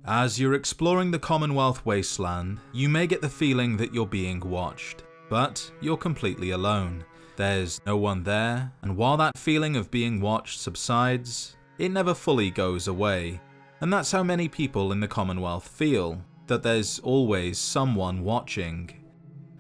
As you're exploring the Commonwealth Wasteland, you may get the feeling that you're being watched, but you're completely alone. There's no one there, and while that feeling of being watched subsides, it never fully goes away. And that's how many people in the Commonwealth feel, that there's always someone watching.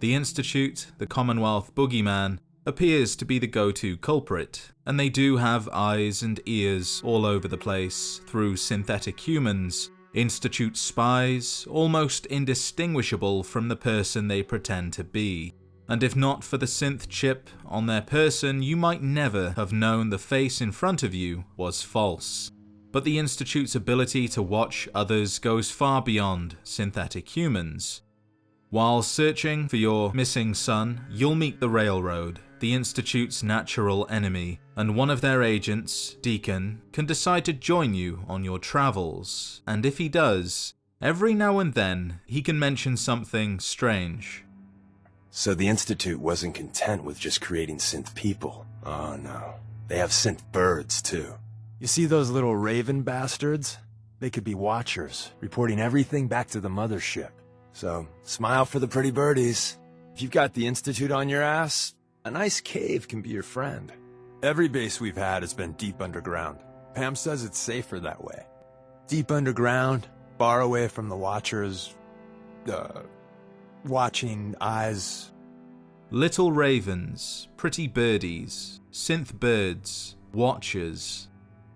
The Institute, the Commonwealth Boogey Man, appears to be the go-to culprit, and they do have eyes and ears all over the place through synthetic humans, Institute spies, almost indistinguishable from the person they pretend to be. And if not for the synth chip on their person, you might never have known the face in front of you was false. But the Institute's ability to watch others goes far beyond synthetic humans. While searching for your missing son, you'll meet the Railroad, the Institute's natural enemy, and one of their agents, Deacon, can decide to join you on your travels, and if he does, every now and then he can mention something strange. So the Institute wasn't content with just creating synth people. Oh no, they have synth birds too. You see those little raven bastards? They could be watchers, reporting everything back to the mothership. So, smile for the pretty birdies. If you've got the Institute on your ass, a nice cave can be your friend. Every base we've had has been deep underground. Pam says it's safer that way. Deep underground, far away from the watchers, watching eyes. Little ravens, pretty birdies, synth birds, watchers.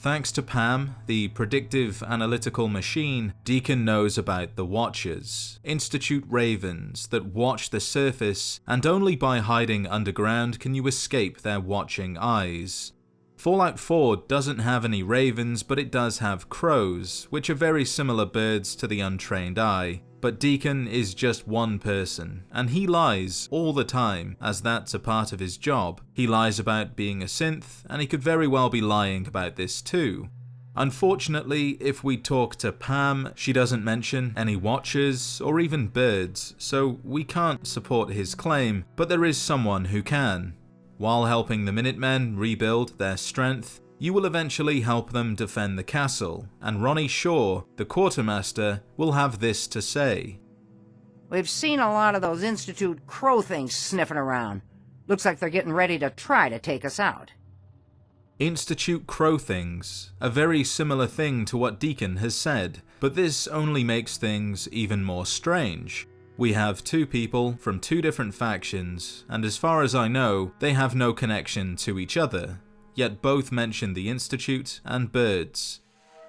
Thanks to Pam, the predictive analytical machine, Deacon knows about the Watchers, Institute ravens that watch the surface, and only by hiding underground can you escape their watching eyes. Fallout 4 doesn't have any ravens, but it does have crows, which are very similar birds to the untrained eye. But Deacon is just one person, and he lies all the time, as that's a part of his job. He lies about being a synth, and he could very well be lying about this too. Unfortunately, if we talk to Pam, she doesn't mention any watchers or even birds, so we can't support his claim, but there is someone who can. While helping the Minutemen rebuild their strength, you will eventually help them defend the castle, and Ronnie Shaw, the quartermaster, will have this to say. We've seen a lot of those Institute crow things sniffing around. Looks like they're getting ready to try to take us out. Institute crow things, a very similar thing to what Deacon has said, but this only makes things even more strange. We have two people from two different factions, and as far as I know, they have no connection to each other. Yet both mention the Institute and birds.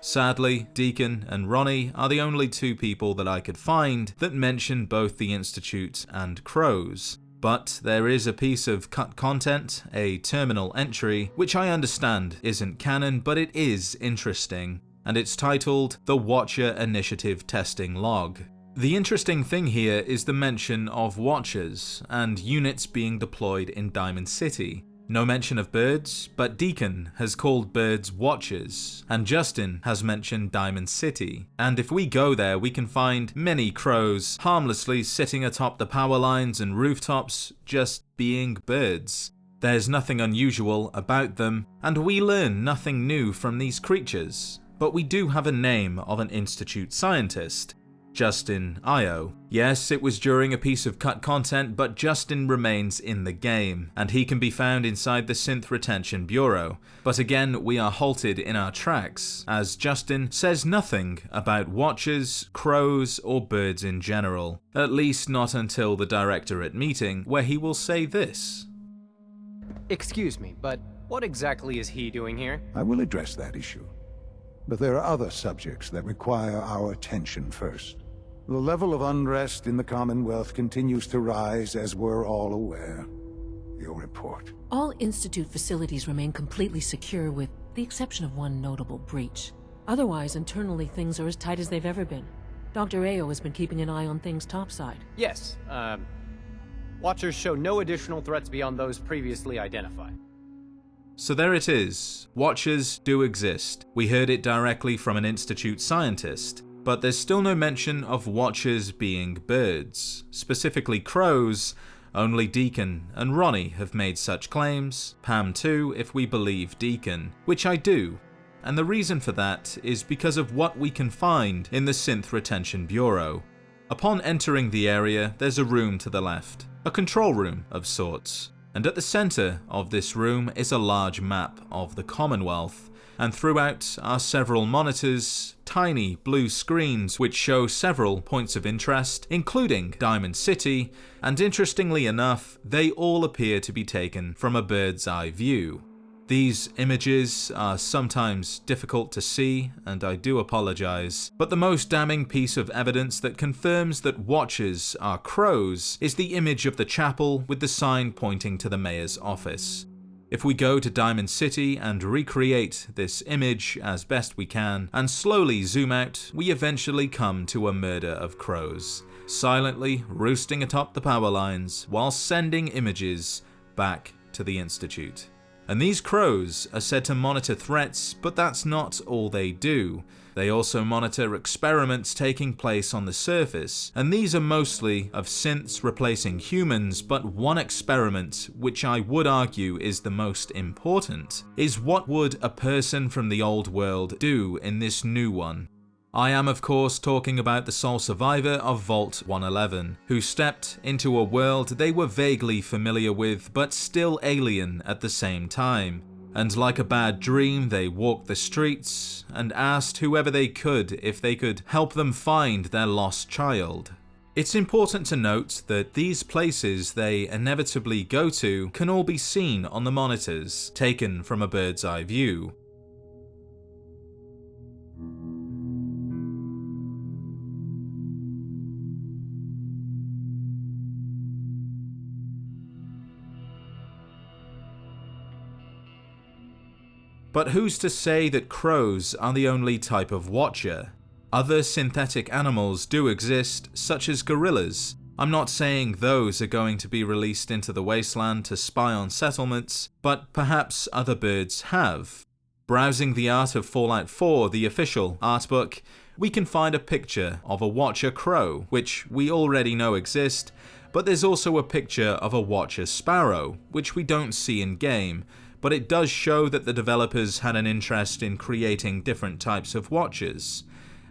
Sadly, Deacon and Ronnie are the only two people that I could find that mention both the Institute and crows. But there is a piece of cut content, a terminal entry, which I understand isn't canon, but it is interesting, and it's titled The Watcher Initiative Testing Log. The interesting thing here is the mention of watchers and units being deployed in Diamond City. No mention of birds, but Deacon has called birds watchers, and Justin has mentioned Diamond City. And if we go there, we can find many crows harmlessly sitting atop the power lines and rooftops, just being birds. There's nothing unusual about them, and we learn nothing new from these creatures. But we do have a name of an Institute scientist. Justin Ayo. Yes, it was during a piece of cut content, but Justin remains in the game, and he can be found inside the Synth Retention Bureau. But again, we are halted in our tracks, as Justin says nothing about watchers, crows, or birds in general. At least not until the directorate meeting, where he will say this. Excuse me, but what exactly is he doing here? I will address that issue. But there are other subjects that require our attention first. The level of unrest in the Commonwealth continues to rise, as we're all aware. Your report. All Institute facilities remain completely secure with the exception of one notable breach. Otherwise, internally things are as tight as they've ever been. Dr. Ayo has been keeping an eye on things topside. Yes, Watchers show no additional threats beyond those previously identified. So there it is. Watchers do exist. We heard it directly from an Institute scientist. But there's still no mention of watchers being birds, specifically crows. Only Deacon and Ronnie have made such claims, Pam too if we believe Deacon, which I do. and the reason for that is because of what we can find in the Synth Retention Bureau. Upon entering the area, there's a room to the left, a control room of sorts, and at the center of this room is a large map of the Commonwealth, and throughout are several monitors, tiny blue screens which show several points of interest, including Diamond City, and interestingly enough, they all appear to be taken from a bird's eye view. These images are sometimes difficult to see, and I do apologize, but the most damning piece of evidence that confirms that Watchers are crows is the image of the chapel with the sign pointing to the mayor's office. If we go to Diamond City and recreate this image as best we can, and slowly zoom out, we eventually come to a murder of crows, silently roosting atop the power lines while sending images back to the Institute. And these crows are said to monitor threats, but that's not all they do. They also monitor experiments taking place on the surface, and these are mostly of synths replacing humans, but one experiment, which I would argue is the most important, is what would a person from the old world do in this new one? I am of course talking about the sole survivor of Vault 111, who stepped into a world they were vaguely familiar with, but still alien at the same time. And like a bad dream, they walked the streets and asked whoever they could if they could help them find their lost child. It's important to note that these places they inevitably go to can all be seen on the monitors, taken from a bird's eye view. But who's to say that crows are the only type of watcher? Other synthetic animals do exist, such as gorillas. I'm not saying those are going to be released into the wasteland to spy on settlements, but perhaps other birds have. Browsing the art of Fallout 4, the official artbook, we can find a picture of a watcher crow, which we already know exist, but there's also a picture of a watcher sparrow, which we don't see in game, but it does show that the developers had an interest in creating different types of watchers.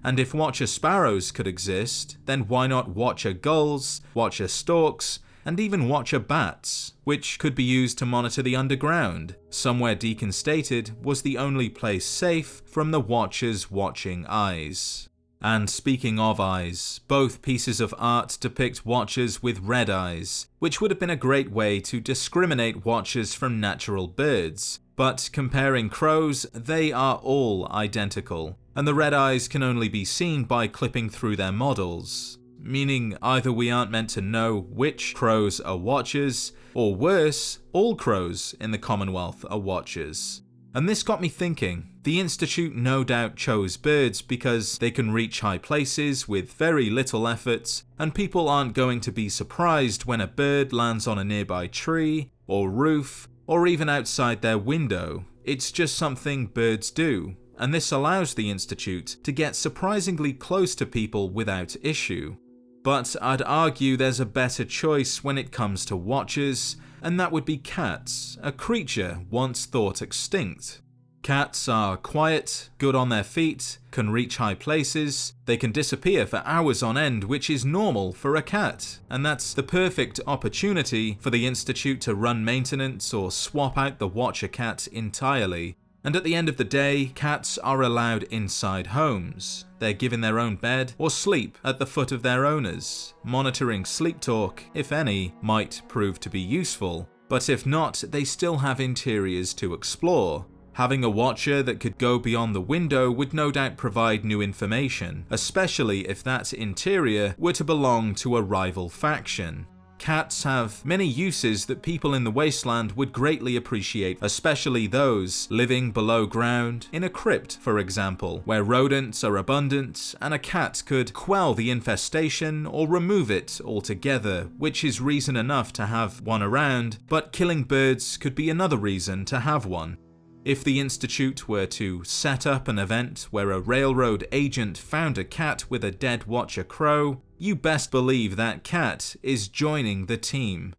And if watcher sparrows could exist, then why not watcher gulls, watcher storks, and even watcher bats, which could be used to monitor the underground, somewhere Deacon stated was the only place safe from the watcher's watching eyes. And speaking of eyes, both pieces of art depict watchers with red eyes, which would have been a great way to discriminate watchers from natural birds. But comparing crows, they are all identical, and the red eyes can only be seen by clipping through their models. Meaning either we aren't meant to know which crows are watchers, or worse, all crows in the Commonwealth are watchers. And this got me thinking, the Institute no doubt chose birds because they can reach high places with very little effort, and people aren't going to be surprised when a bird lands on a nearby tree, or roof, or even outside their window. It's just something birds do, and this allows the Institute to get surprisingly close to people without issue. But I'd argue there's a better choice when it comes to watchers, and that would be cats, a creature once thought extinct. Cats are quiet, good on their feet, can reach high places, they can disappear for hours on end, which is normal for a cat, and that's the perfect opportunity for the Institute to run maintenance or swap out the watcher cat entirely. And at the end of the day, cats are allowed inside homes. They're given their own bed or sleep at the foot of their owners. Monitoring sleep talk, if any, might prove to be useful, but if not, they still have interiors to explore. Having a watcher that could go beyond the window would no doubt provide new information, especially if that interior were to belong to a rival faction. Cats have many uses that people in the wasteland would greatly appreciate, especially those living below ground, in a crypt for example, where rodents are abundant and a cat could quell the infestation or remove it altogether, which is reason enough to have one around, but killing birds could be another reason to have one. If the Institute were to set up an event where a railroad agent found a cat with a dead watcher crow, you best believe that cat is joining the team.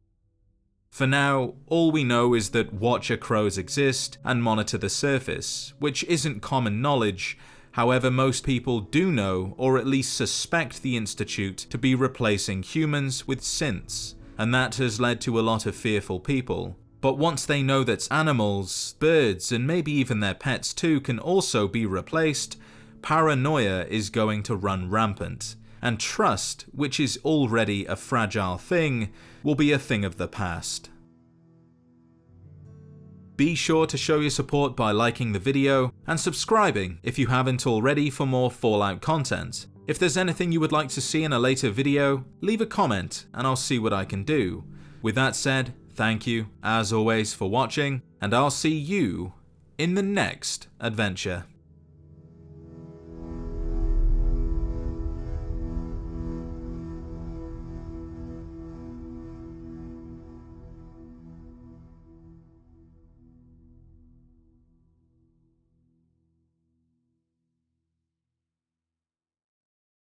For now, all we know is that Watcher crows exist and monitor the surface, which isn't common knowledge. However, most people do know, or at least suspect, the Institute to be replacing humans with synths, and that has led to a lot of fearful people. But once they know that animals, birds, and maybe even their pets too can also be replaced, paranoia is going to run rampant, and trust, which is already a fragile thing, will be a thing of the past. Be sure to show your support by liking the video and subscribing if you haven't already for more Fallout content. If there's anything you would like to see in a later video, leave a comment and I'll see what I can do. With that said, thank you, as always, for watching, and I'll see you in the next adventure.